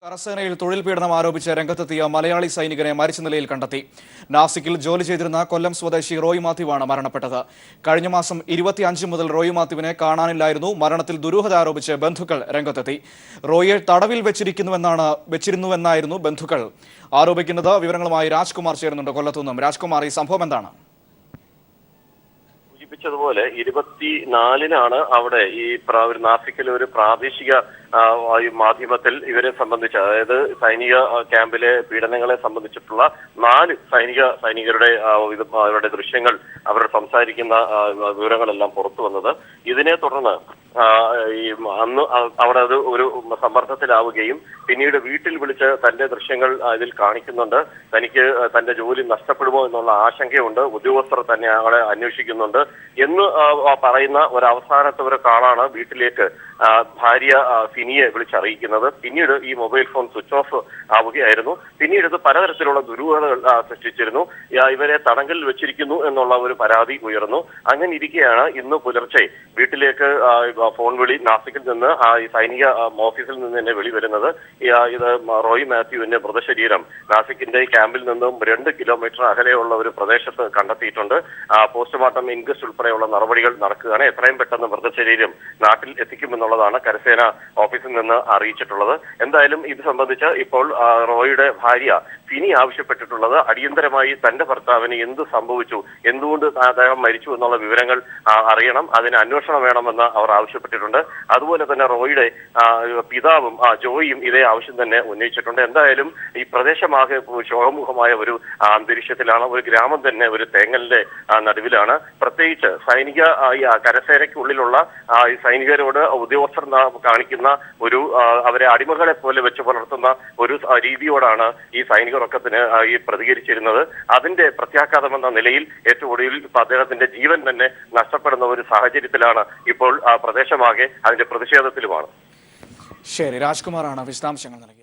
കരസേനയിൽ തൊഴിൽ പീഡനം ആരോപിച്ച് രംഗത്തെത്തിയ മലയാളി സൈനികനെ മരിച്ച നിലയിൽ കണ്ടെത്തി. നാസിക്കിൽ ജോലി ചെയ്തിരുന്ന കൊല്ലം സ്വദേശി റോയ് മാത്യുവാണ് മരണപ്പെട്ടത്. കഴിഞ്ഞ മാസം 25 മുതൽ റോയ് മാത്യുവിനെ കാണാനില്ലായിരുന്നു. മരണത്തിൽ ദുരൂഹത ആരോപിച്ച് ബന്ധുക്കൾ രംഗത്തെത്തി. റോയിയെ തടവിൽ വെച്ചിരുന്നുവെന്നായിരുന്നു ബന്ധുക്കൾ ആരോപിക്കുന്നത്. വിവരങ്ങളുമായി രാജ്കുമാർ ചേരുന്നുണ്ട് കൊല്ലത്തുനിന്നും. രാജ്കുമാർ, ഈ സംഭവം എന്താണ്? സൂചിപ്പിച്ചതുപോലെ 24-നാണ് അവിടെ ഈ നാസിക്കിലെ ഒരു പ്രാദേശിക മാധ്യമത്തിൽ ഇവരെ സംബന്ധിച്ച്, അതായത് സൈനിക ക്യാമ്പിലെ പീഡനങ്ങളെ സംബന്ധിച്ചിട്ടുള്ള 4 സൈനികരുടെ അവരുടെ ദൃശ്യങ്ങൾ, അവർ സംസാരിക്കുന്ന വിവരങ്ങളെല്ലാം പുറത്തു വന്നത്. ഇതിനെ തുടർന്ന് അന്ന് അവിടെ അത് ഒരു സമ്മർദ്ദത്തിലാവുകയും പിന്നീട് വീട്ടിൽ വിളിച്ച് തന്റെ ദൃശ്യങ്ങൾ ഇതിൽ കാണിക്കുന്നുണ്ട്. തനിക്ക് തന്റെ ജോലി നഷ്ടപ്പെടുമോ എന്നുള്ള ആശങ്കയുണ്ട്, ഉദ്യോഗസ്ഥർ തന്നെ അവളെ അന്വേഷിക്കുന്നുണ്ട് എന്ന് പറയുന്ന ഒരു അവസാനത്തെ ഒരു കാളാണ് വീട്ടിലേക്ക് ഭാര്യ ഫിനിയെ വിളിച്ചറിയിക്കുന്നത്. പിന്നീട് ഈ മൊബൈൽ ഫോൺ സ്വിച്ച് ഓഫ് ആവുകയായിരുന്നു. പിന്നീട് ഇത് പലതരത്തിലുള്ള ദുരൂഹതകൾ സൃഷ്ടിച്ചിരുന്നു. ഇവരെ തടങ്കലിൽ വെച്ചിരിക്കുന്നു എന്നുള്ള ഒരു പരാതി ഉയർന്നു. അങ്ങനെ ഇരിക്കെയാണ് ഇന്ന് പുലർച്ചെ വീട്ടിലേക്ക് ഫോൺ വിളി, നാസിക്കിൽ നിന്ന് ഈ സൈനിക ഓഫീസിൽ നിന്ന് തന്നെ വിളി വരുന്നത്. ഇത് റോയ് മാത്യുവിന്റെ മൃതശരീരം നാസിക്കിന്റെ ക്യാമ്പിൽ നിന്നും 2 കിലോമീറ്റർ അകലെയുള്ള ഒരു പ്രദേശത്ത് കണ്ടെത്തിയിട്ടുണ്ട്. പോസ്റ്റ്മോർട്ടം ഇൻക്വസ്റ്റ് ഉൾപ്പെടെയുള്ള നടപടികൾ നടക്കുകയാണ്. എത്രയും പെട്ടെന്ന് മൃതശരീരം നാട്ടിൽ എത്തിക്കുമെന്നുള്ളതാണ് കരസേന ഓഫീസിൽ നിന്ന് അറിയിച്ചിട്ടുള്ളത്. എന്തായാലും ഇത് സംബന്ധിച്ച് ഇപ്പോൾ റോയിയുടെ ഭാര്യ ഫിനി ആവശ്യപ്പെട്ടിട്ടുള്ളത് അടിയന്തരമായി തന്റെ ഭർത്താവിന് എന്ത് സംഭവിച്ചു, എന്തുകൊണ്ട് അദ്ദേഹം മരിച്ചു എന്നുള്ള വിവരങ്ങൾ അറിയണം, അതിന് അന്വേഷണം വേണമെന്ന് അവർ ആവശ്യപ്പെട്ടിട്ടുണ്ട്. അതുപോലെ തന്നെ റോയിയുടെ പിതാവും ജോയിയും ഇതേ ആവശ്യം തന്നെ ഉന്നയിച്ചിട്ടുണ്ട്. എന്തായാലും ഈ പ്രദേശമാകെ ശോകമുഖമായ ഒരു അന്തരീക്ഷത്തിലാണ്. ഒരു ഗ്രാമം തന്നെ ഒരു തേങ്ങലിന്റെ നടുവിലാണ്. പ്രത്യേകിച്ച് കരസേനയ്ക്കുള്ളിലുള്ള ഈ സൈനികരോട് ഉദ്യോഗസ്ഥർ കാണിക്കുന്ന ഒരു അവരെ അടിമകളെ പോലെ വെച്ച് പുലർത്തുന്ന ഒരു രീതിയോടാണ് ഈ സൈനികരൊക്കത്തിന് ഈ പ്രതികരിച്ചിരുന്നത്. അതിന്റെ പ്രത്യാഘാതമെന്ന നിലയിൽ ഏറ്റവും ഒടുവിൽ അദ്ദേഹത്തിന്റെ ജീവൻ തന്നെ നഷ്ടപ്പെടുന്ന ഒരു സാഹചര്യത്തിലാണ് ഇപ്പോൾ പ്രദേശമാകെ അതിന്റെ പ്രതിഷേധത്തിലുമാണ്. ശരി, രാജ്കുമാറാണ് വിശദാംശങ്ങൾ നൽകി.